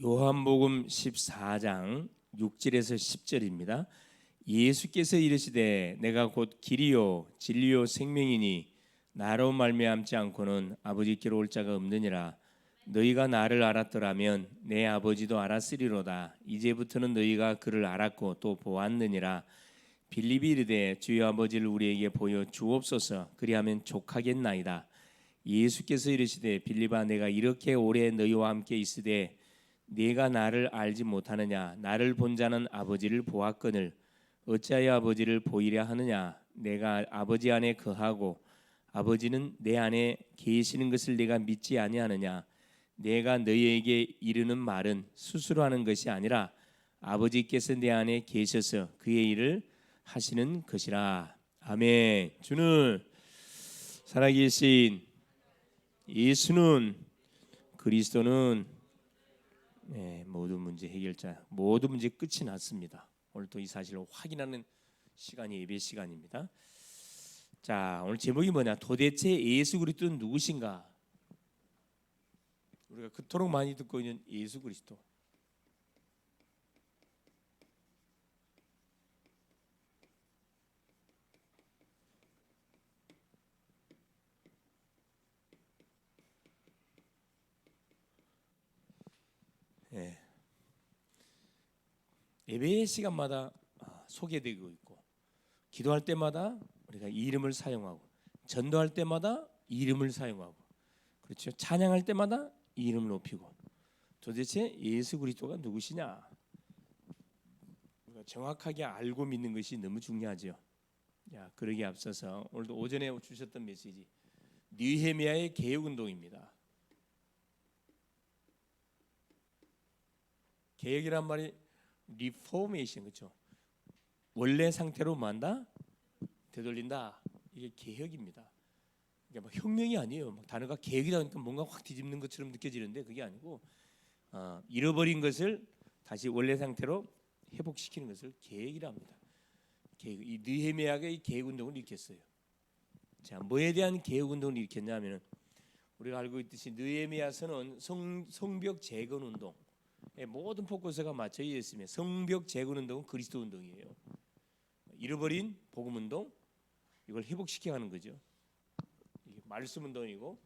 요한복음 14장 6절에서 10절입니다. 예수께서 이르시되 내가 곧 길이요 진리요 생명이니 나로 말미암지 않고는 아버지께로 올 자가 없느니라. 너희가 나를 알았더라면 내 아버지도 알았으리로다. 이제부터는 너희가 그를 알았고 또 보았느니라. 빌립이 이르되 주여 아버지를 우리에게 보여 주옵소서. 그리하면 족하겠나이다. 예수께서 이르시되 빌립아 내가 이렇게 오래 너희와 함께 있으되 네가 나를 알지 못하느냐? 나를 본 자는 아버지를 보았거늘 어찌하여 아버지를 보이려 하느냐? 내가 아버지 안에 거하고 아버지는 내 안에 계시는 것을 내가 믿지 아니하느냐? 내가 너희에게 이르는 말은 스스로 하는 것이 아니라 아버지께서 내 안에 계셔서 그의 일을 하시는 것이라. 아멘. 주는 살아계신 예수는 그리스도는 모든 문제 해결자, 모든 문제 끝이 났습니다. 오늘 또 이 사실을 확인하는 시간이 예배 시간입니다. 자, 오늘 제목이 뭐냐? 도대체 예수 그리스도는 누구신가? 우리가 그토록 많이 듣고 있는 예수 그리스도. 예배 시간마다 소개되고 있고, 기도할 때마다 우리가 이 이름을 사용하고, 전도할 때마다 이 이름을 사용하고, 그렇죠? 찬양할 때마다 이 이름을 높이고. 도대체 예수 그리스도가 누구시냐? 우리가 정확하게 알고 믿는 것이 너무 중요하죠. 야, 그러기에 앞서서 오늘도 오전에 주셨던 메시지, 느헤미야의 개혁운동입니다. 개혁이란 말이 리포메이션, 그렇죠? 원래 상태로 만다 되돌린다. 이게 개혁입니다. 이게 막 혁명이 아니에요. 막 단어가 개혁이다 보니까 뭔가 확 뒤집는 것처럼 느껴지는데 그게 아니고 잃어버린 것을 다시 원래 상태로 회복시키는 것을 개혁이라 합니다. 개혁. 이 느헤미야가 이 개혁 운동을 일으켰어요. 자, 뭐에 대한 개혁 운동을 일으켰냐면은 우리가 알고 있듯이 느헤미야서는 성벽 재건 운동. 모든 포커스가 맞춰 있으며 성벽 재건 운동은 그리스도 운동이에요. 잃어버린 복음 운동, 이걸 회복시켜 가는 거죠. 이게 말씀 운동이고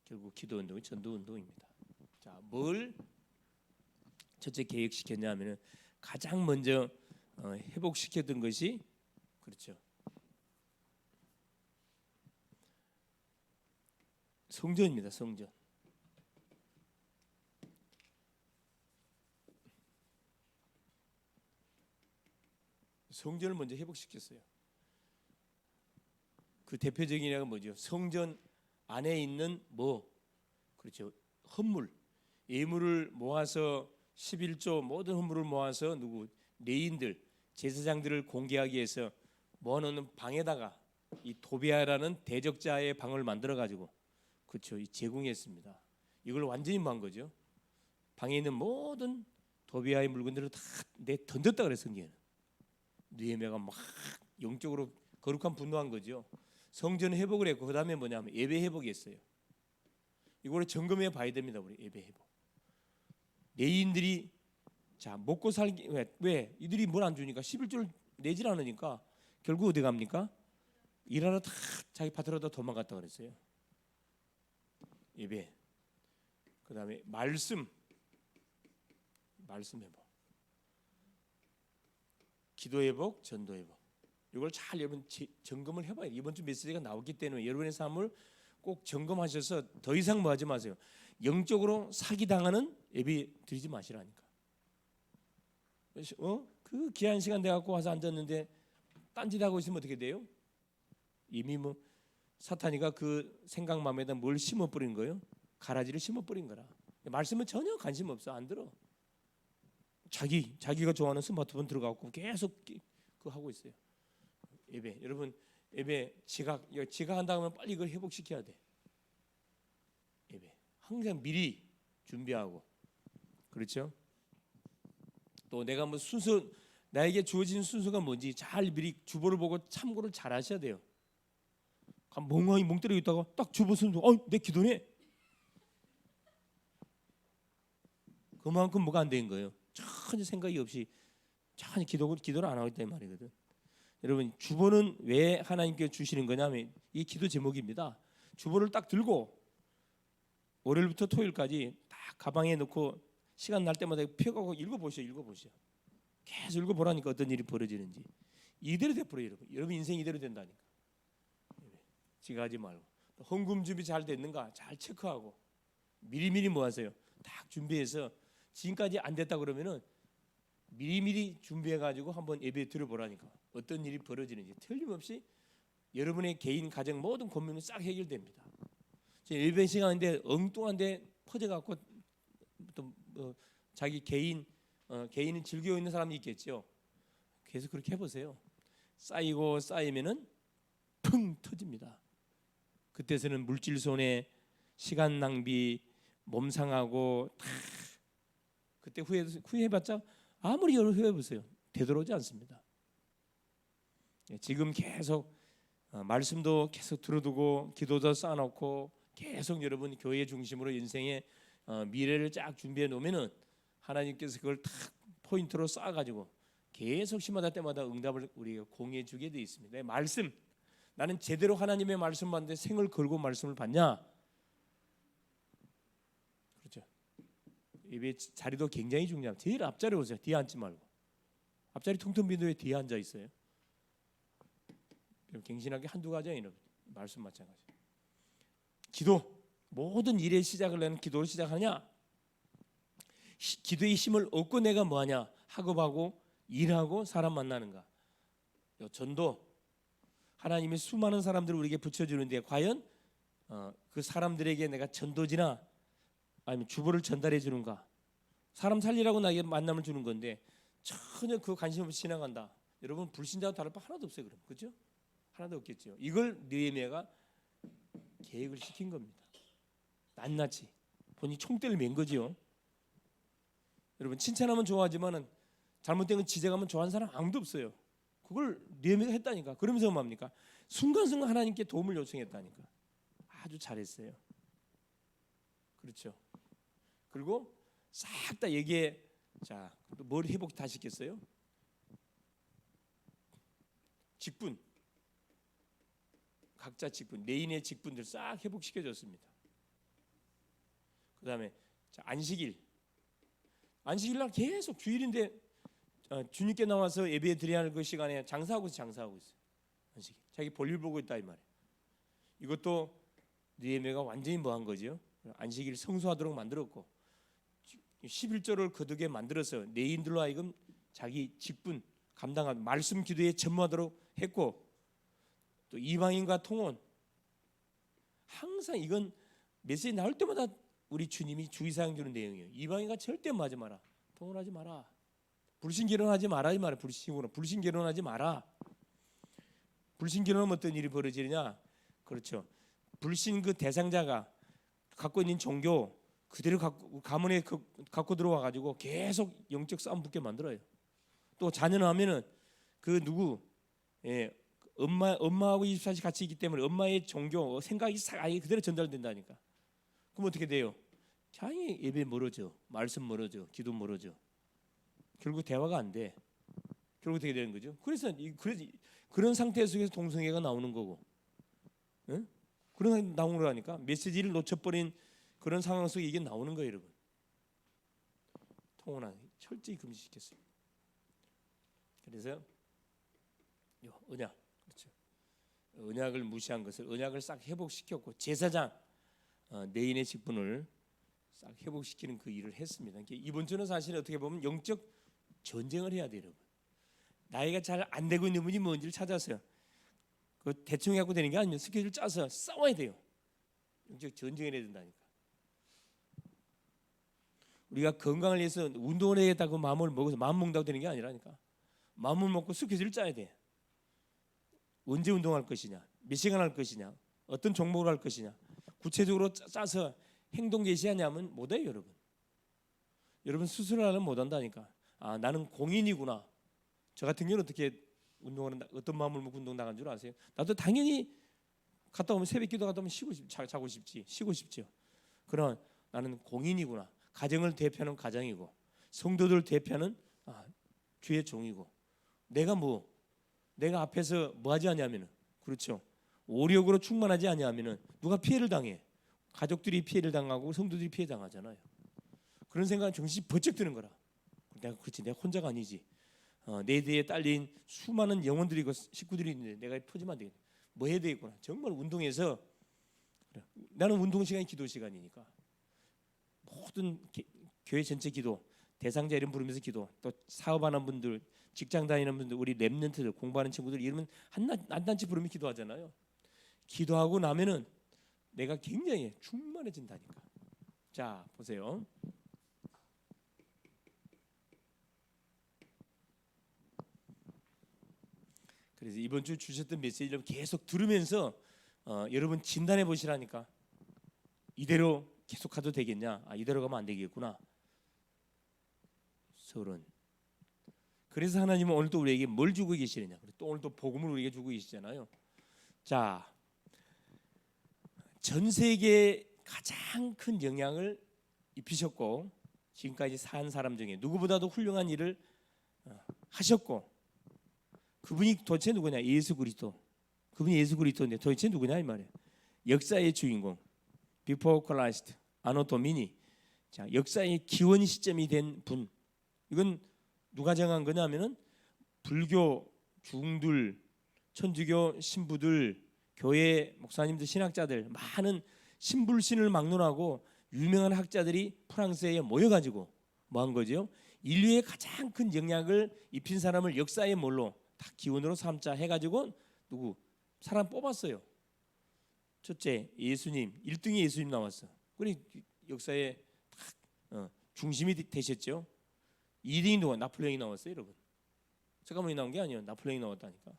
결국 기도 운동이 전도 운동입니다. 자, 뭘 첫째 개혁시켰냐면은 가장 먼저 회복시켰던 것이 그렇죠. 성전입니다. 성전. 성전을 먼저 회복시켰어요. 그 대표적인 예가 뭐죠? 성전 안에 있는 그렇죠? 헌물, 예물을 모아서 11조 모든 헌물을 모아서 레인들, 제사장들을 공개하기 위해서 모아놓는 방에다가 이 도비아라는 대적자의 방을 만들어 가지고 그렇죠? 제공했습니다. 이걸 완전히 모은 거죠. 방에 있는 모든 도비아의 물건들을 다 던졌다 그래서 성경에는. 느헤미야가 막 영적으로 거룩한 분노한 거죠. 성전 회복을 했고 그다음에 뭐냐면 예배 회복했어요. 이거를 점검해 봐야 됩니다. 우리 예배 회복. 레인들이 자 먹고 살기 왜 이들이 뭘 안 주니까 11조를 내질 않으니까 결국 어디 갑니까? 일하러 다 자기 밭으로 다 도망갔다 그랬어요. 예배. 그다음에 말씀 회복. 기도 회복, 전도 회복. 이걸 잘 여러분 점검을 해봐요. 이번 주 메시지가 나오기 때문에 여러분의 삶을 꼭 점검하셔서 더 이상 뭐 하지 마세요. 영적으로 사기당하는 예배 드리지 마시라니까. 그 귀한 시간 돼 갖고 와서 앉았는데 딴짓하고 있으면 어떻게 돼요? 이미 사탄이가 그 생각 마음에다 뭘 심어버린 거예요? 가라지를 심어버린 거라. 말씀은 전혀 관심 없어. 안 들어. 자기가 좋아하는 스마트폰 들어가고 계속 그 하고 있어요. 예배 여러분 예배 지각한다 하면 빨리 이걸 회복시켜야 돼. 예배 항상 미리 준비하고 그렇죠. 또 내가 순서 나에게 주어진 순서가 뭔지 잘 미리 주보를 보고 참고를 잘 하셔야 돼요. 멍하니 멍 때리고 있다가 딱 주보 순서 내 기도네. 그만큼 뭐가 안 된 거예요. 전혀 생각이 없이 전혀 기도를 안 하고 있단 말이거든. 여러분 주보는 왜 하나님께 주시는 거냐면 이 기도 제목입니다. 주보를 딱 들고 월요일부터 토요일까지 딱 가방에 넣고 시간 날 때마다 펴가고 읽어보시오. 계속 읽어보라니까 어떤 일이 벌어지는지. 이대로 돼버려요, 여러분. 여러분 인생 이대로 된다니까. 지가하지 말고 헌금 준비 잘 됐는가 잘 체크하고 미리미리 뭐 하세요? 딱 준비해서 지금까지 안 됐다 그러면은 미리미리 준비해가지고 한번 예배 들어보라니까. 어떤 일이 벌어지는지 틀림없이 여러분의 개인 가정 모든 고민은 싹 해결됩니다. 예배 시간인데 엉뚱한데 퍼져갖고 또 자기 개인은 즐기고 있는 사람이 있겠죠. 계속 그렇게 해보세요. 쌓이면은 펑 터집니다. 그때서는 물질 손해, 시간 낭비, 몸 상하고 다 그때 후회해봤자 아무리 후회해보세요. 되돌아오지 않습니다. 지금 계속 말씀도 계속 들어두고 기도도 쌓아놓고 계속 여러분 교회 중심으로 인생의 미래를 쫙 준비해 놓으면은 하나님께서 그걸 탁 포인트로 쌓아가지고 계속 시마다 때마다 응답을 우리가 공유해 주게 돼 있습니다. 말씀, 나는 제대로 하나님의 말씀 받는데 생을 걸고 말씀을 받냐? 그렇죠. 예배 자리도 굉장히 중요합니다. 제일 앞자리 오세요. 뒤에 앉지 말고. 앞자리 텅텅 빈데 왜 뒤에 앉아 있어요? 갱신하게 한두 가지 아니라 말씀 마찬가지. 기도, 모든 일의 시작을 내는 기도로 시작하냐? 기도의 힘을 얻고 내가 뭐하냐? 학업하고 일하고 사람 만나는가? 전도, 하나님이 수많은 사람들을 우리에게 붙여주는데 과연 그 사람들에게 내가 전도지나 아니면 주보를 전달해 주는가? 사람 살리라고 나에게 만남을 주는 건데 전혀 그 관심 없이 지나간다. 여러분 불신자와 다를 바 하나도 없어요. 그럼 그렇죠? 하나도 없겠죠. 이걸 느헤미야가 계획을 시킨 겁니다. 낱낱이 본인이 총대를 맨 거지요. 여러분 칭찬하면 좋아하지만은 잘못된 건 지적하면 좋아하는 사람 아무도 없어요. 그걸 느헤미야가 했다니까. 그러면서 뭡니까? 순간순간 하나님께 도움을 요청했다니까. 아주 잘했어요. 그렇죠. 그리고 싹 다 얘기해. 자, 뭘 회복 다 시켰어요? 직분. 각자 직분, 내인의 직분들 싹 회복시켜줬습니다. 그 다음에 안식일. 안식일날 계속 주일인데 주님께 나와서 예배 드려야 할 그 시간에 장사하고 있어요. 안식일. 자기 볼일 보고 있다 이 말이에요. 이것도 느헤미야가 완전히 뭐한 거죠? 안식일 성수하도록 만들었고 11조를 거두게 만들어서 내인들로 하여금 자기 직분 감당하고 말씀 기도에 전무하도록 했고 또 이방인과 통혼. 항상 이건 메시지 나올 때마다 우리 주님이 주의사항 주는 내용이에요. 이방인과 절대 하지 마라. 통혼하지 마라. 불신 결혼하지 마라 이 말이에요. 불신 결혼하지 마라. 불신 결혼하면 어떤 일이 벌어지느냐? 그렇죠. 불신 그 대상자가 갖고 있는 종교 그대로 가문에 갖고 들어와 가지고 계속 영적 싸움 붙게 만들어요. 또 자녀는 하면은 그 누구 엄마하고 24시간 같이 있기 때문에 엄마의 종교 생각이 싹 아예 그대로 전달된다니까. 그럼 어떻게 돼요? 자기 예배 멀어져, 말씀 멀어져, 기도 멀어져. 결국 대화가 안 돼. 결국 어떻게 되는 거죠? 그래서 그런 상태 속에서 동성애가 나오는 거고, 응? 그런 나오는 거라니까. 메시지를 놓쳐버린 그런 상황 속에 이게 나오는 거예요, 여러분. 통혼한 철저히 금지시켰어요. 그래서 언약. 언약을 무시한 것을 언약을 싹 회복시켰고 제사장 내인의 직분을 싹 회복시키는 그 일을 했습니다. 이번 주는 사실 어떻게 보면 영적 전쟁을 해야 돼요, 여러분. 나이가 잘 안 되고 있는 분이 뭔지를 찾아서요. 그 대충 해갖고 되는 게 아니면 스케줄 짜서 싸워야 돼요. 영적 전쟁을 해야 된다니까. 우리가 건강을 위해서 운동을 해야겠다고 마음을 먹어서 마음 먹는다고 되는 게 아니라니까. 마음을 먹고 스케줄을 짜야 돼. 언제 운동할 것이냐, 몇 시간 할 것이냐, 어떤 종목을 할 것이냐 구체적으로 짜서 행동 제시하냐면 못해요, 여러분. 여러분 스스로 하면 못한다니까. 아, 나는 공인이구나. 저 같은 경우는 어떻게 운동하는 어떤 마음을 먹고 운동 나간 줄 아세요? 나도 당연히 갔다 오면 새벽 기도 갔다 오면 자고 싶지, 쉬고 싶죠. 그러나 나는 공인이구나. 가정을 대표하는 가장이고 성도들 대표하는 주의 종이고 내가 앞에서 뭐 하지 않냐면은 그렇죠. 오력으로 충만하지 않냐면은 누가 피해를 당해. 가족들이 피해를 당하고 성도들이 피해 당하잖아요. 그런 생각은 정신이 번쩍 드는 거라. 내가 혼자가 아니지. 내 뒤에 딸린 수많은 영혼들이 있고 식구들이 있는데 내가 퍼지면 안 되겠네. 뭐 해야 되겠구나. 정말 운동해서 나는 운동 시간이 기도 시간이니까 모든 교회 전체 기도, 대상자 이름 부르면서 기도, 또 사업하는 분들, 직장 다니는 분들, 우리 랩런트들 공부하는 친구들 이러면 한 단체 부르면 기도하잖아요. 기도하고 나면은 내가 굉장히 충만해진다니까. 자 보세요. 그래서 이번 주 주셨던 메시지를 계속 들으면서 여러분 진단해 보시라니까. 이대로 계속 가도 되겠냐? 이대로 가면 안 되겠구나. 서론. 그래서 하나님은 오늘 또 우리에게 뭘 주고 계시느냐? 또 오늘 또 복음을 우리에게 주고 계시잖아요. 자, 전 세계에 가장 큰 영향을 입히셨고 지금까지 산 사람 중에 누구보다도 훌륭한 일을 하셨고 그분이 도대체 누구냐? 예수 그리스도. 그분이 예수 그리스도인데 도대체 누구냐 이 말이에요. 역사의 주인공. Before Christ, Anno Domini. 자, 역사의 기원 시점이 된 분. 이건 누가 정한 거냐면은 불교 중들, 천주교 신부들, 교회 목사님들, 신학자들 많은 신불신을 막론하고 유명한 학자들이 프랑스에 모여가지고 뭐 한 거죠? 인류에 가장 큰 영향을 입힌 사람을 역사의 뭘로 다 기원으로 삼자 해가지고 누구 사람 뽑았어요. 첫째 예수님 1등이 예수님 나왔어. 그래 역사의 중심이 되셨죠. 2등이 누가 나폴레옹이 나왔어요, 여러분. 잠깐만이 나온 게 아니에요. 나폴레옹이 나왔다니까.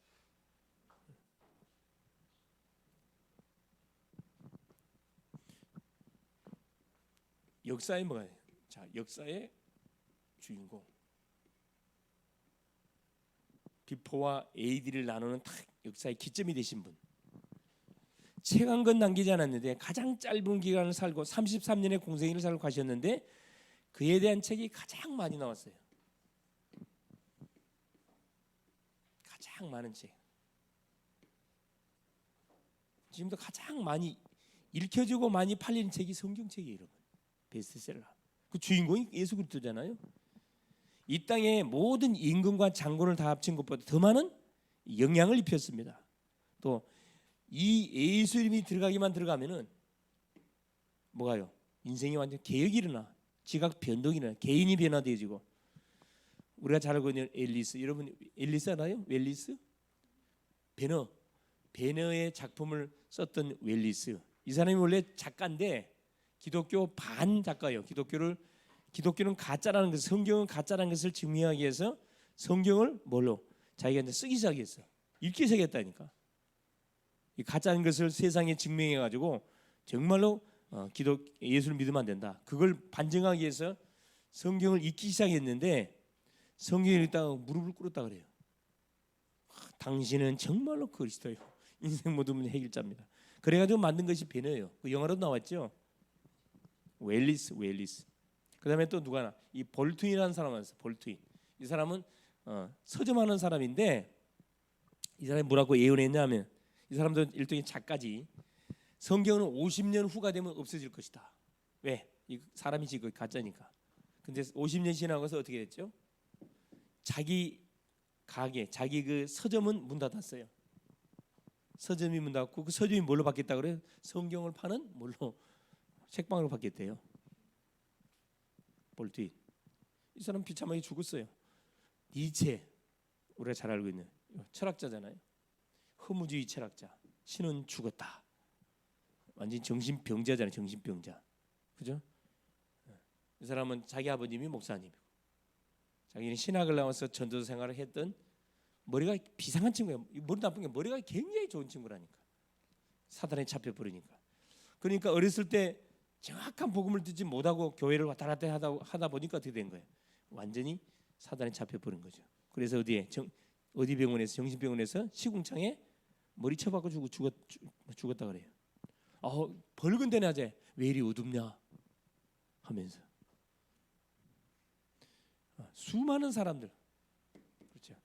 역사의 뭐가? 자, 역사의 주인공. 비포와 AD를 나누는 딱 역사의 기점이 되신 분. 책 한 권 남기지 않았는데 가장 짧은 기간을 살고 33년의 공생애를 살고 가셨는데 그에 대한 책이 가장 많이 나왔어요. 가장 많은 책. 지금도 가장 많이 읽혀지고 많이 팔리는 책이 성경책이에요, 여러분. 베스트셀러. 그 주인공이 예수 그리스도잖아요. 이 땅의 모든 임금과 장군을 다 합친 것보다 더 많은 영향을 입혔습니다. 또 이 예수 이름이 들어가면은 뭐가요? 인생이 완전 개혁이 일어나. 지각 변동이 일어나. 개인이 변화되어지고. 우리가 잘 알고 있는 앨리스. 여러분 앨리스 알아요? 웰리스? 베너의 작품을 썼던 웰리스. 이 사람이 원래 작가인데 기독교 반 작가예요. 기독교는 가짜라는 것을, 성경은 가짜라는 것을 증명하기 위해서 성경을 뭘로 자기가 이제 쓰기 시작했어. 읽기 시작했다니까. 이 가짜인 것을 세상에 증명해 가지고 정말로 예수를 믿으면 안 된다. 그걸 반증하기 위해서 성경을 읽기 시작했는데 성경을 읽다가 무릎을 꿇었다 그래요. 당신은 정말로 그리스도요. 인생 모든 문제 해결자입니다. 그래가지고 만든 것이 베너예요. 그 영화로 나왔죠. 웰리스. 그다음에 또 누가나 이 볼트윈이라는 사람 왔어요. 볼트윈. 이 사람은 서점하는 사람인데 이 사람이 뭐라고 예언했냐면 이 사람도 일종의 작가지. 성경은 50년 후가 되면 없어질 것이다. 왜? 이 사람이 지금 가짜니까. 근데 50년 지나고서 어떻게 됐죠? 자기 가게, 자기 그 서점은 문 닫았어요. 서점이 문 닫고 그 서점이 뭘로 바뀌었다 그래요? 성경을 파는 뭘로? 책방으로 바뀌었대요. 볼트윈. 이 사람 비참하게 죽었어요. 니체, 우리가 잘 알고 있는 철학자잖아요. 허무주의 철학자. 신은 죽었다. 완전 정신병자잖아요. 정신병자. 그죠? 이 사람은 자기 아버님이 목사님이고 자기는 신학을 나와서 전도사 생활을 했던 머리가 비상한 친구예요. 머리 나쁜 게 머리가 굉장히 좋은 친구라니까. 사단에 잡혀버리니까. 그러니까 어렸을 때 정확한 복음을 듣지 못하고 교회를 왔다 갔다 하다 보니까 어떻게 된 거예요? 완전히 사단에 잡혀버린 거죠. 그래서 어디 병원에서, 정신병원에서 시궁창에 머리 쳐박고 죽었다 그래요. 벌건 대낮에 왜 이리 어둡냐 하면서. 수많은 사람들, 그렇죠.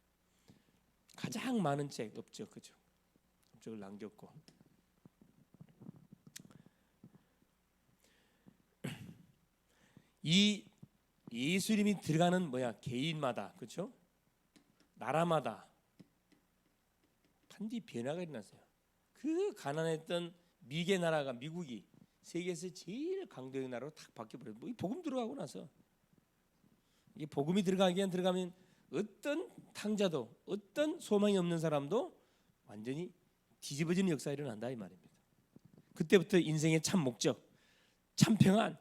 가장 많은 책 업적, 그렇죠. 업적을 남겼고, 이 예수님이 들어가는 개인마다, 그렇죠. 나라마다 반드시 변화가 일어났어요. 그 가난했던 미개 나라가 미국이 세계에서 제일 강대국 나라로 탁 바뀌어버려요. 이 복음 들어가고 나서 이 복음이 들어가면 어떤 탕자도 어떤 소망이 없는 사람도 완전히 뒤집어지는 역사가 일어난다 이 말입니다. 그때부터 인생의 참 목적, 참 평안,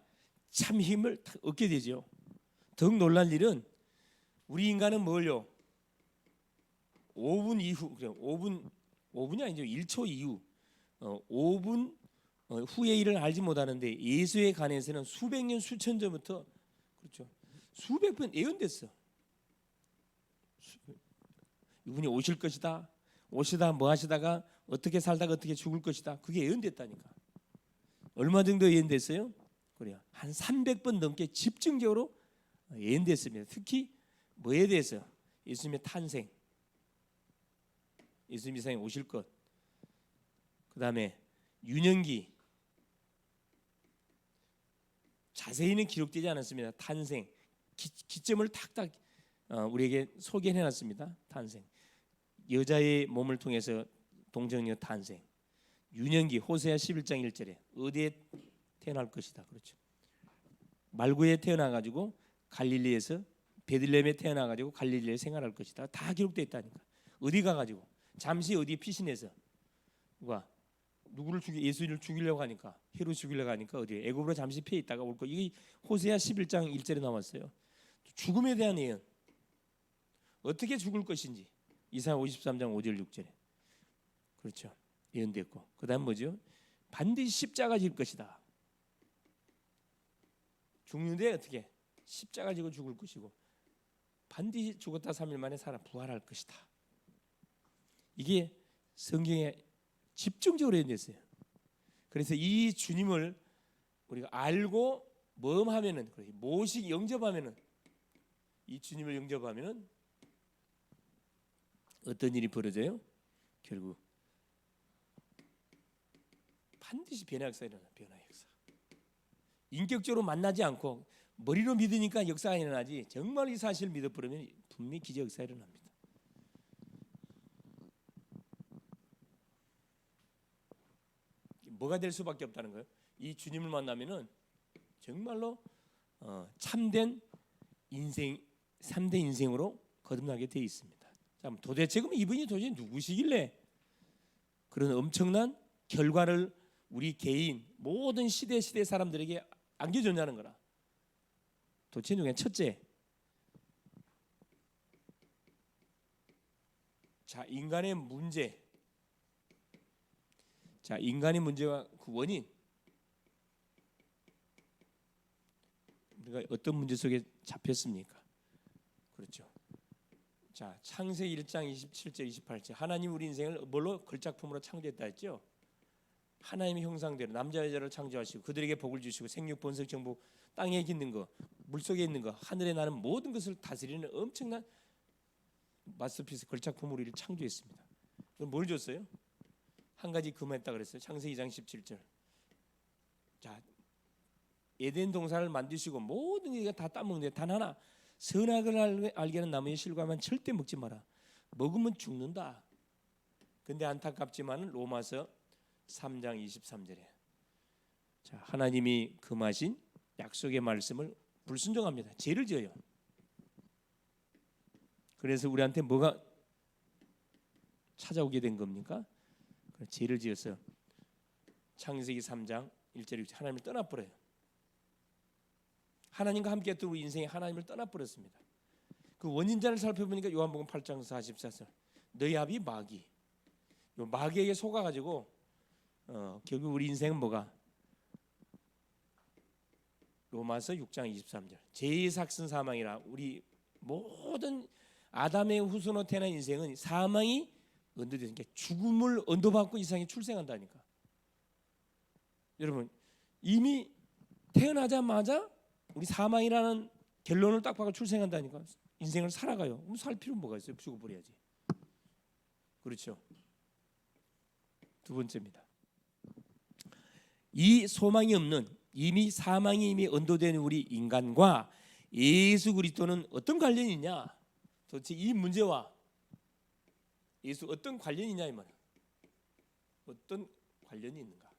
참 힘을 얻게 되죠. 더욱 놀랄 일은 우리 인간은 뭘요? 5분 이후, 5분이 아니죠. 1초 이후 5분 후의 일을 알지 못하는데 예수에 관해서는 수백 년 수천 전부터, 그렇죠, 수백 번 예언됐어. 이분이 오실 것이다. 오시다 뭐 하시다가 어떻게 살다가 어떻게 죽을 것이다. 그게 예언됐다니까. 얼마 정도 예언됐어요? 그래요. 한 300번 넘게 집중적으로 예언됐습니다. 특히 뭐에 대해서? 예수님의 탄생, 예수님 이 세상에 오실 것, 그 다음에 유년기, 자세히는 기록되지 않았습니다. 탄생, 기점을 탁탁 우리에게 소개해놨습니다. 탄생, 여자의 몸을 통해서 동정녀 탄생, 유년기, 호세아 11장 1절에 어디에 태어날 것이다. 그렇죠. 말구에 태어나가지고 갈릴리에서 베들레헴에 태어나가지고 갈릴리에 생활할 것이다. 다 기록되어 있다니까. 어디 가가지고 잠시 어디 피신해서 누구를 예수를 죽이려고 하니까, 헤롯 죽이려고 하니까 어디 애굽으로 잠시 피해 있다가 올 거. 이게 호세아 11장 1절에 나왔어요. 죽음에 대한 예언, 어떻게 죽을 것인지 이사야 53장 5절 6절에, 그렇죠, 예언됐고, 그다음 뭐죠? 반드시 십자가 질 것이다. 죽는데 어떻게? 십자가 지고 죽을 것이고, 반드시 죽었다 3일 만에 살아 부활할 것이다. 이게 성경에 집중적으로 예언됐어요. 그래서 이 주님을 우리가 알고 모험하면은, 모시기 영접하면은, 이 주님을 영접하면은 어떤 일이 벌어져요? 결국 반드시 변화 역사가 일어나. 변화 역사. 인격적으로 만나지 않고 머리로 믿으니까 역사가 일어나지, 정말 이 사실을 믿어버리면 분명히 기적 역사가 일어납니다. 뭐가 될 수밖에 없다는 거예요? 이 주님을 만나면은 정말로 참된 인생, 3대 인생으로 거듭나게 되어 있습니다. 자, 도대체 그럼 이분이 도대체 누구시길래 그런 엄청난 결과를 우리 개인 모든 시대 사람들에게 안겨줬냐는 거라. 도대체 누구냐? 첫째, 자, 인간의 문제. 자, 인간의 문제와 그 원인, 우리가 어떤 문제 속에 잡혔습니까? 그렇죠. 자, 창세기 1장 27절 28절, 하나님 우리 인생을 뭘로? 걸작품으로 창조했다 했죠. 하나님의 형상대로 남자 여자를 창조하시고 그들에게 복을 주시고 생육 번성 정복, 땅에 있는 거, 물속에 있는 거, 하늘에 나는 모든 것을 다스리는 엄청난 마스터피스 걸작품으로 우리를 창조했습니다. 그럼 뭘 줬어요? 한 가지 금했다 그랬어요. 창세기 2장 17절. 자, 에덴 동산을 만드시고 모든 게 다 따먹는데 단 하나, 선악을 알게 하는 나무의 실과만 절대 먹지 마라. 먹으면 죽는다. 근데 안타깝지만 로마서 3장 23절에 자, 하나님이 금하신 약속의 말씀을 불순종합니다. 죄를 지어요. 그래서 우리한테 뭐가 찾아오게 된 겁니까? 죄를 지어서 창세기 3장 1절 6절 하나님을 떠나버려요. 하나님과 함께 했던 우리 인생에 하나님을 떠나버렸습니다. 그 원인자를 살펴보니까 요한복음 8장 44절, 너희 아비 마귀, 요 마귀에게 속아가지고 결국 우리 인생은 뭐가? 로마서 6장 23절, 죄의 삭슨 사망이라. 우리 모든 아담의 후손으로 태어난 인생은 사망이 언도되니까 죽음을 언도받고 이 세상에 출생한다니까. 여러분, 이미 태어나자마자 우리 사망이라는 결론을 딱 봐가 출생한다니까. 인생을 살아가요. 그럼 살 필요는 뭐가 있어요? 죽어버려야지. 그렇죠. 두 번째입니다. 이 소망이 없는 이미 사망이 이미 언도된 우리 인간과 예수 그리스도는 어떤 관련이 있냐? 도대체 이 문제와 예수 어떤 관련이 있냐 이 말이야. 어떤 관련이 있는가?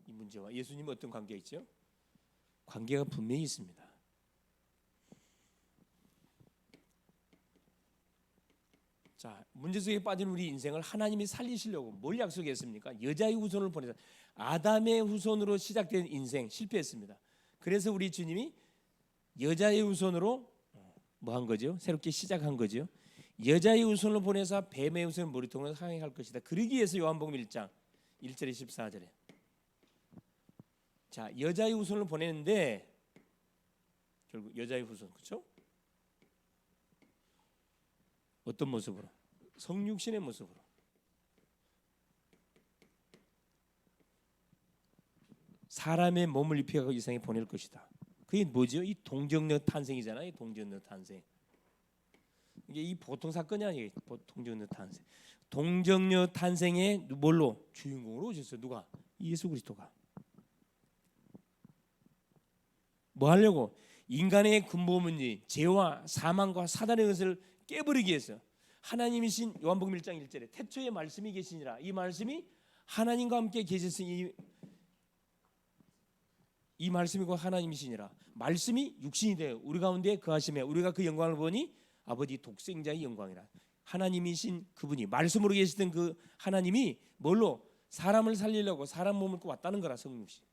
이 문제와 예수님은 어떤 관계가 있죠? 관계가 분명히 있습니다. 자, 문제 속에 빠진 우리 인생을 하나님이 살리시려고 뭘 약속했습니까? 여자의 후손을 보내서 아담의 후손으로 시작된 인생 실패했습니다. 그래서 우리 주님이 여자의 후손으로 뭐 한 거죠? 새롭게 시작한 거죠. 여자의 후손을 보내서 뱀의 후손을 머리통을 항해할 것이다. 그러기 위해서 요한복음 1장 1절에 14절에 자, 여자의 후손을 보내는데 결국 여자의 후손, 그렇죠? 어떤 모습으로? 성육신의 모습으로. 사람의 몸을 입혀가고 이 세상에 보낼 것이다. 그게 뭐죠? 이 동정녀 탄생이잖아요. 동정녀 탄생. 이게 이 보통 사건이 아니에요. 동정녀 탄생. 동정녀 탄생에 뭘로? 주인공으로 오셨어요. 누가? 예수 그리스도가. 뭐 하려고? 인간의 근본 문제, 죄와 사망과 사단의 것을 깨버리기 위해서 하나님이신 요한복음 1장 1절에 태초에 말씀이 계시니라. 이 말씀이 하나님과 함께 계셨으니 이 말씀이 곧 하나님이시니라. 말씀이 육신이 되어 우리 가운데 거하시며 우리가 그 영광을 보니 아버지 독생자의 영광이라. 하나님이신 그분이 말씀으로 계시던 그 하나님이 뭘로? 사람을 살리려고 사람 몸을 입고 왔다는 거라. 성육신.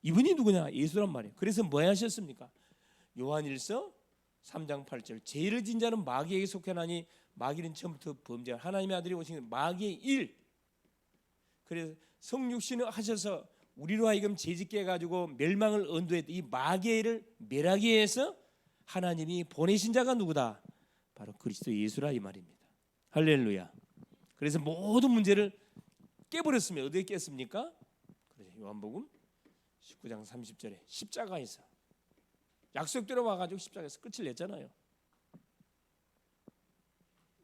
이분이 누구냐? 예수란 말이에요. 그래서 뭐 하셨습니까? 요한일서 3장 8절 죄를 진 자는 마귀에게 속하나니 마귀는 처음부터 범죄한 하나님의 아들이 오신 마귀의 일. 그래서 성육신을 하셔서 우리로 하여금 죄짓게 해가지고 멸망을 언도했던 이 마귀를 멸하기 위해서 하나님이 보내신 자가 누구다? 바로 그리스도 예수라 이 말입니다. 할렐루야. 그래서 모든 문제를 깨버렸으면 어디에 깼습니까? 그래서 요한복음 19장 30절에 십자가에서 약속대로 와가지고 십자가에서 끝을 냈잖아요.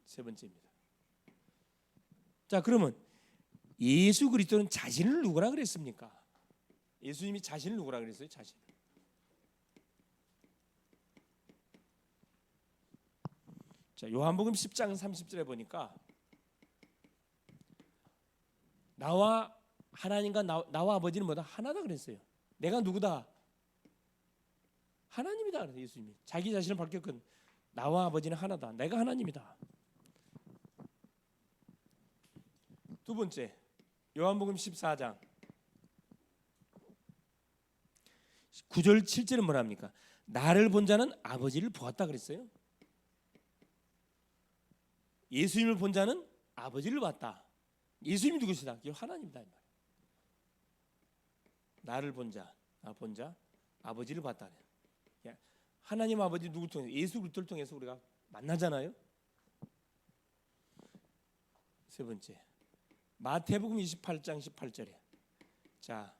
세 번째입니다. 자, 그러면 예수 그리스도는 자신을 누구라 그랬습니까? 예수님이 자신을 누구라 그랬어요? 자신. 자, 요한복음 10장 30절에 보니까 나와 하나님과 나와 아버지는 뭐다? 하나다 그랬어요. 내가 누구다? 하나님이다 그래서 예수님이 자기 자신을 밝혔거든. 나와 아버지는 하나다. 내가 하나님이다. 두 번째 요한복음 14장 9절 7절은 뭐라 합니까? 나를 본 자는 아버지를 보았다 그랬어요. 예수님을 본 자는 아버지를 봤다. 예수님이 누구시다? 하나님이다 이 말. 나를 본 자, 본 자, 아버지를 봤다. 하나님 아버지 누구를 통해서? 예수 그리스도를 통해서 우리가 만나잖아요. 세 번째 마태복음 28장 18절에 자,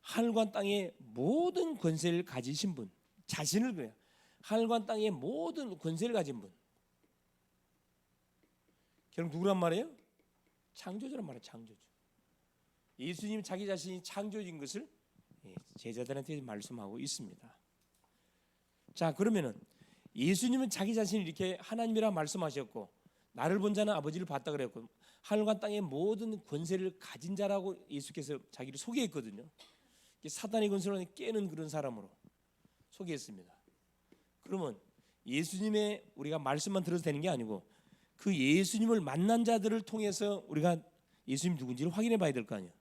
하늘과 땅의 모든 권세를 가지신 분, 자신을 그래요. 하늘과 땅의 모든 권세를 가진 분. 결국 누구란 말이에요? 창조주란 말이에요. 창조주. 예수님 자기 자신이 창조주인 것을 제자들한테 말씀하고 있습니다. 자, 그러면은 예수님은 자기 자신이 이렇게 하나님이라 말씀하셨고 나를 본 자는 아버지를 봤다 그랬고 하늘과 땅의 모든 권세를 가진 자라고 예수께서 자기를 소개했거든요. 사단의 권세를 깨는 그런 사람으로 소개했습니다. 그러면 예수님의 우리가 말씀만 들어도 되는 게 아니고 그 예수님을 만난 자들을 통해서 우리가 예수님 누군지를 확인해 봐야 될 거 아니에요.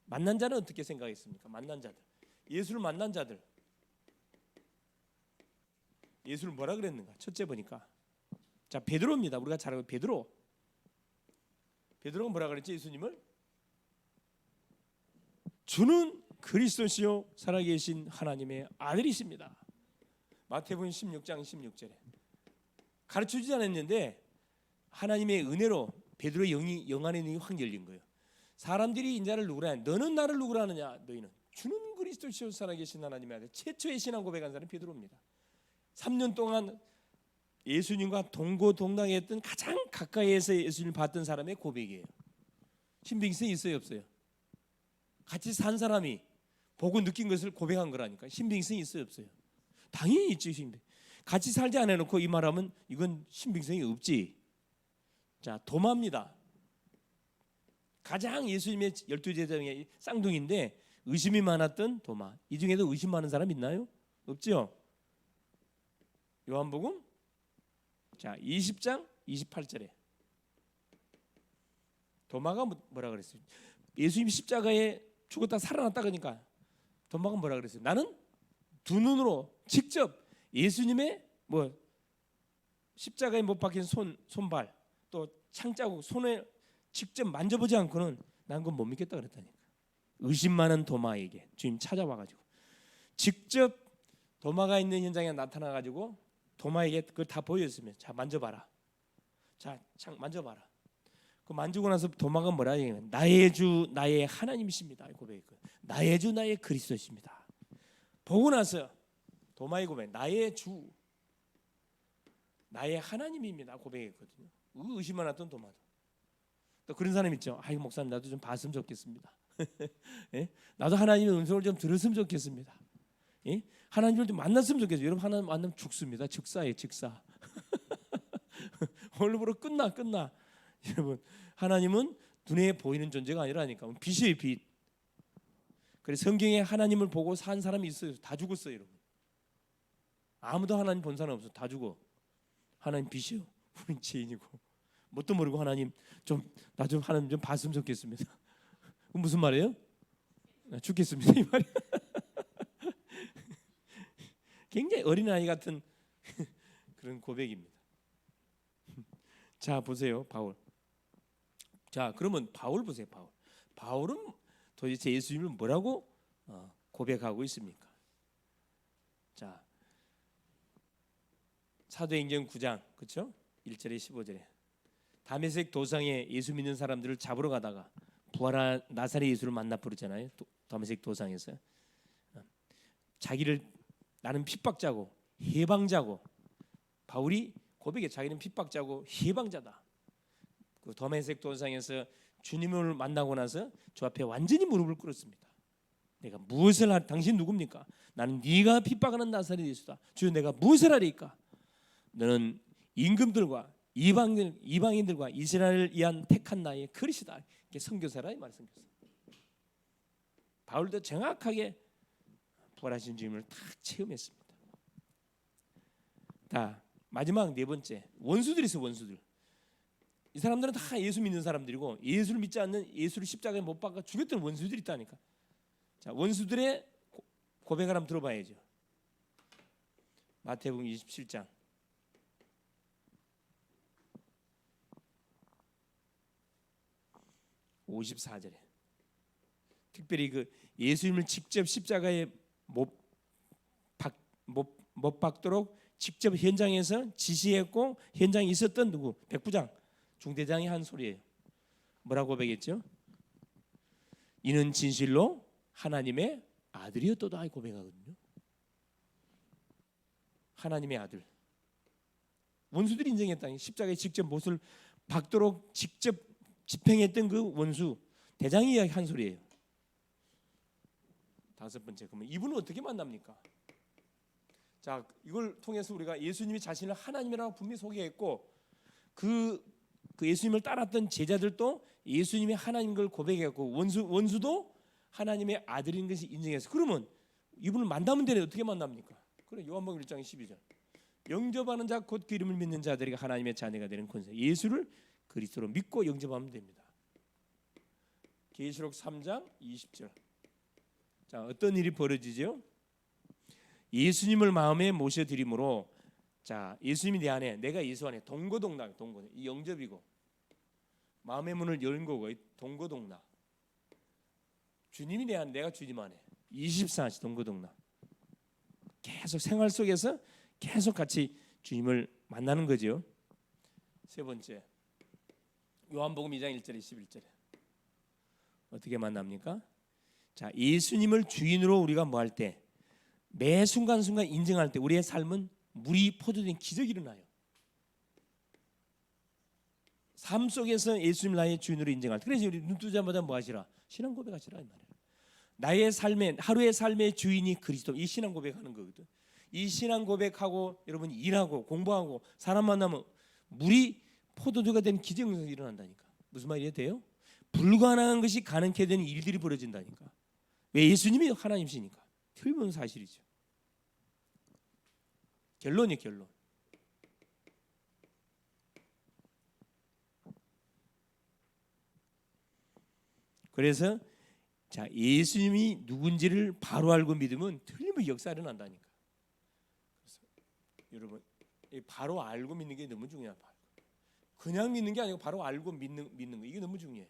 만난 자는 어떻게 생각했습니까? 만난 자들, 예수를 만난 자들, 예수를 뭐라 그랬는가? 첫째 보니까 자, 베드로입니다. 우리가 잘 알고 베드로가 뭐라 그랬지? 예수님을 주는 그리스도시요 살아계신 하나님의 아들이십니다. 마태복음 16장 16절에 가르쳐주지 않았는데 하나님의 은혜로 베드로의 영 안에 눈이 확 열린 거예요. 사람들이 인자를 누구라 하냐? 너는 나를 누구라 하느냐? 너희는 주는 그리스도시로 살아계신 하나님의 아들, 최초의 신앙 고백한 사람이 베드로입니다. 3년 동안 예수님과 동고동락했던 가장 가까이에서 예수님을 봤던 사람의 고백이에요. 신빙성이 있어요, 없어요? 같이 산 사람이 보고 느낀 것을 고백한 거라니까. 신빙성이 있어요, 없어요? 당연히 있지. 같이 살지 않아놓고 이 말하면 이건 신빙성이 없지. 자, 도마입니다. 가장 예수님의 12제자 중에 쌍둥이인데 의심이 많았던 도마. 이 중에도 의심 많은 사람 있나요? 없죠? 요한복음 자 20장 28절에 도마가 뭐라 그랬어요? 예수님이 십자가에 죽었다 살아났다 그러니까 도마가 뭐라 그랬어요? 나는 두 눈으로 직접 예수님의 십자가에 못 박힌 손발 또 창자국 손에 직접 만져보지 않고는 난 그건 못 믿겠다 그랬다니까. 의심 많은 도마에게 주님 찾아와가지고 직접 도마가 있는 현장에 나타나가지고 도마에게 그걸 다 보여줬으면 자 만져봐라. 자 만져봐라. 그 만지고 나서 도마가 뭐라 얘기하면 나의 주 나의 하나님이십니다. 고백했거든. 나의 주 나의 그리스도십니다. 보고 나서 도마의 고백 나의 주 나의 하나님입니다. 고백했거든요. 의심 많았던 도마도. 또 그런 사람 있죠. 아이 목사님 나도 좀 봤으면 좋겠습니다. 예? 나도 하나님의 음성을 좀 들었으면 좋겠습니다. 예? 하나님을 좀 만났으면 좋겠어요. 여러분 하나님 만나면 죽습니다. 즉사예요, 즉사. 오늘부로 끝나. 여러분 하나님은 눈에 보이는 존재가 아니라니까. 빛이에요, 빛. 그래서 성경에 하나님을 보고 산 사람이 있어요. 다 죽었어요, 여러분. 아무도 하나님 본 사람 없어. 다 죽어. 하나님 빛이요. 우린 죄인이고. 뭣도 모르고 하나님 나 좀 하나님 좀 봤으면 좋겠습니다. 무슨 말이에요? 죽겠습니다 이 말이에요. 굉장히 어린아이 같은 그런 고백입니다. 자 보세요 바울. 자 그러면 바울 보세요. 바울은 도대체 예수님을 뭐라고 고백하고 있습니까? 자 사도행전 9장 그렇죠? 1절에 15절에 다메섹 도상에 예수 믿는 사람들을 잡으러 가다가 부활한 나사렛 예수를 만나 부르잖아요. 다메섹 도상에서 자기를 나는 핍박자고 해방자고 바울이 고백해 자기는 핍박자고 해방자다. 그 다메섹 도상에서 주님을 만나고 나서 주 앞에 완전히 무릎을 꿇었습니다. 내가 무엇을 당신 누굽니까? 나는 네가 핍박하는 나사렛 예수다. 주여 내가 무엇을 하리까? 너는 임금들과 이방인들과 이스라엘을 위한 택한 나의 그릇이다. 이게 선교사라 이 말 선교사. 바울도 정확하게 부활하신 주님을 딱 체험했습니다. 자 마지막 네 번째 원수들이 있어. 원수들. 이 사람들은 다 예수 믿는 사람들이고 예수를 믿지 않는 예수를 십자가에 못 박아 죽였던 원수들이 있다니까. 자 원수들의 고백을 한번 들어봐야죠. 마태복음 27장 54절에 특별히 그 예수님을 직접 십자가에 못 박도록 직접 현장에서 지시했고 현장에 있었던 누구? 백부장 중대장이 한 소리예요. 뭐라고 고백했죠? 이는 진실로 하나님의 아들이었도다 고백하거든요. 하나님의 아들. 원수들이 인정했다. 십자가에 직접 못을 박도록 직접 집행했던 그 원수 대장이 한 소리예요. 다섯 번째 그러면 이분은 어떻게 만납니까? 자 이걸 통해서 우리가 예수님이 자신을 하나님이라고 분명히 소개했고 그 예수님을 따랐던 제자들도 예수님이 하나님인 걸 고백했고 원수도 하나님의 아들인 것이 인정해서 그러면 이분을 만나면 되네. 어떻게 만납니까? 그래 요한복음 1장 12절 영접하는 자 곧 그 이름을 믿는 자들이 하나님의 자녀가 되는 권세 예수를 그리스도로 믿고 영접하면 됩니다. 계시록 3장 20절. 자 어떤 일이 벌어지죠? 예수님을 마음에 모셔드림으로 자 예수님이 내 안에 내가 예수 안에 동고동락 이 영접이고 마음의 문을 연 거고 동고동락 주님이 내 안에 내가 주님 안에 24시간 동고동락 계속 생활 속에서 계속 같이 주님을 만나는 거죠. 세 번째 요한복음 2장 1절에 11절에 어떻게 만납니까? 자, 예수님을 주인으로 우리가 뭐 할 때, 매 순간순간 인정할 때 우리의 삶은 물이 포도된 기적이 일어나요. 삶 속에서 예수님 나의 주인으로 인정할 때. 그래서 우리 눈 뜨자마자 뭐 하시라? 신앙 고백하시라 이 말이에요. 나의 삶의 하루의 삶의 주인이 그리스도. 이 신앙 고백하는 거거든. 이 신앙 고백하고 여러분 일하고 공부하고 사람 만나면 물이 포도주가 된 기적이 일어난다니까. 무슨 말이 돼요? 불가능한 것이 가능케 되는 일들이 벌어진다니까. 왜? 예수님이 하나님이시니까. 틀림없는 사실이죠. 결론이에요, 결론. 그래서 자, 예수님이 누군지를 바로 알고 믿으면 틀림없이 역사가 일어난다니까. 그래서 여러분, 바로 알고 믿는 게 너무 중요해요. 그냥 믿는 게 아니고 바로 알고 믿는 거, 이게 너무 중요해요.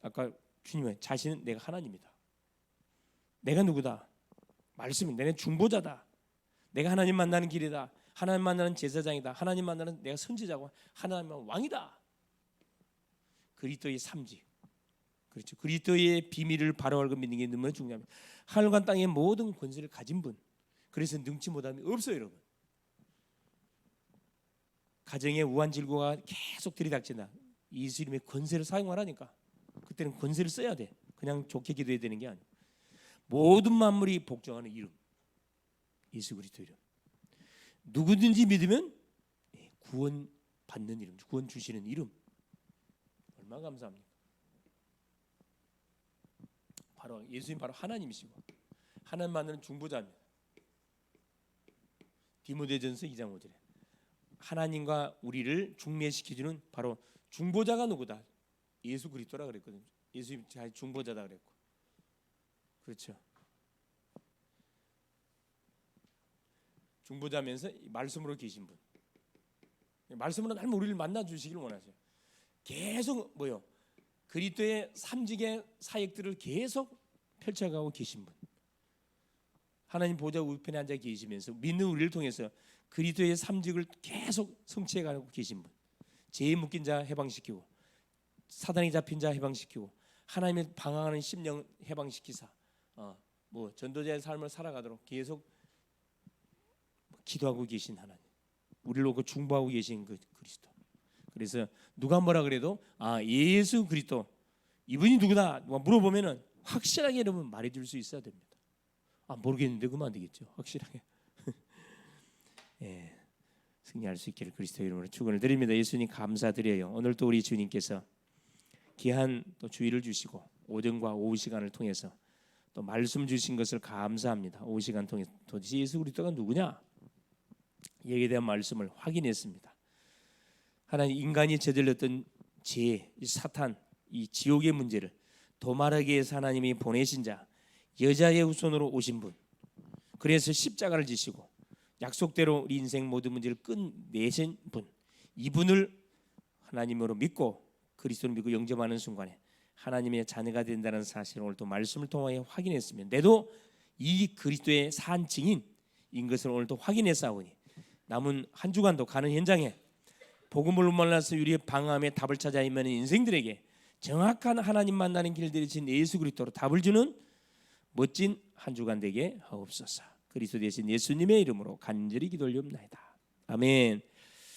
아까 주님은 자신은 내가 하나님이다. 내가 누구다? 말씀이 내가 중보자다. 내가 하나님 만나는 길이다. 하나님 만나는 제사장이다. 하나님 만나는 내가 선지자고 하나님 왕이다. 그리스도의 삼직. 그렇죠. 그리스도의 비밀을 바로 알고 믿는 게 너무 중요합니다. 하늘과 땅의 모든 권세를 가진 분. 그래서 능치 못함이 없어요, 여러분. 가정의 우환질고가 계속 들이닥친다. 예수님의 권세를 사용하라니까. 그때는 권세를 써야 돼. 그냥 좋게 기도해야 되는 게 아니고. 모든 만물이 복종하는 이름, 예수 그리스도 이름. 누구든지 믿으면 구원 받는 이름, 구원 주시는 이름. 얼마나 감사합니까? 바로 예수님 바로 하나님이시고 하나님 만나는 중보자입니다. 디모데전서 2장 5절에 하나님과 우리를 중매시켜주는 바로 중보자가 누구다? 예수 그리스도라 그랬거든요. 예수님 중보자다 그랬고. 그렇죠. 중보자면서 말씀으로 계신 분. 말씀으로 날 우리를 만나 주시기를 원하세요. 계속 뭐요? 그리스도의 삼직의 사역들을 계속 펼쳐가고 계신 분. 하나님 보좌 우편에 앉아 계시면서 믿는 우리를 통해서 그리스도의 삼직을 계속 성취해가고 계신 분. 죄에 묶인 자 해방시키고 사단이 잡힌 자 해방시키고 하나님의 방황하는 심령 해방시키사 뭐 전도자의 삶을 살아가도록 계속 기도하고 계신 하나님, 우리를 놓고 중보하고 계신 그 그리스도. 그래서 누가 뭐라 그래도 예수 그리스도 이분이 누구다 물어보면은 확실하게 여러분 말해줄 수 있어야 됩니다. 모르겠는데 그러면 안 되겠죠. 확실하게. 예, 승리할 수 있기를 그리스도 이름으로 축원을 드립니다. 예수님 감사드려요. 오늘 또 우리 주님께서 귀한 또 주의를 주시고 오전과 오후 시간을 통해서 또 말씀 주신 것을 감사합니다. 오후 시간 통해서 도대체 예수 그리스도가 누구냐? 여기에 대한 말씀을 확인했습니다. 하나님 인간이 저질렀던 죄, 이 사탄, 이 지옥의 문제를 도말하기 위해서 하나님이 보내신 자, 여자의 후손으로 오신 분. 그래서 십자가를 지시고 약속대로 우리 인생 모든 문제를 끝내신 분. 이분을 하나님으로 믿고 그리스도를 믿고 영접하는 순간에 하나님의 자녀가 된다는 사실을 오늘 또 말씀을 통하여 확인했으면 내도 이 그리스도의 산 증인인 것을 오늘 또 확인했사오니 남은 한 주간도 가는 현장에 복음을 몰라서 우리의 방황함에 답을 찾아 헤매는 인생들에게 정확한 하나님 만나는 길들이 진 예수 그리스도로 답을 주는 멋진 한 주간 되게 하옵소서. 그리스도 대신 예수님의 이름으로 간절히 기도 올리옵나이다. 아멘.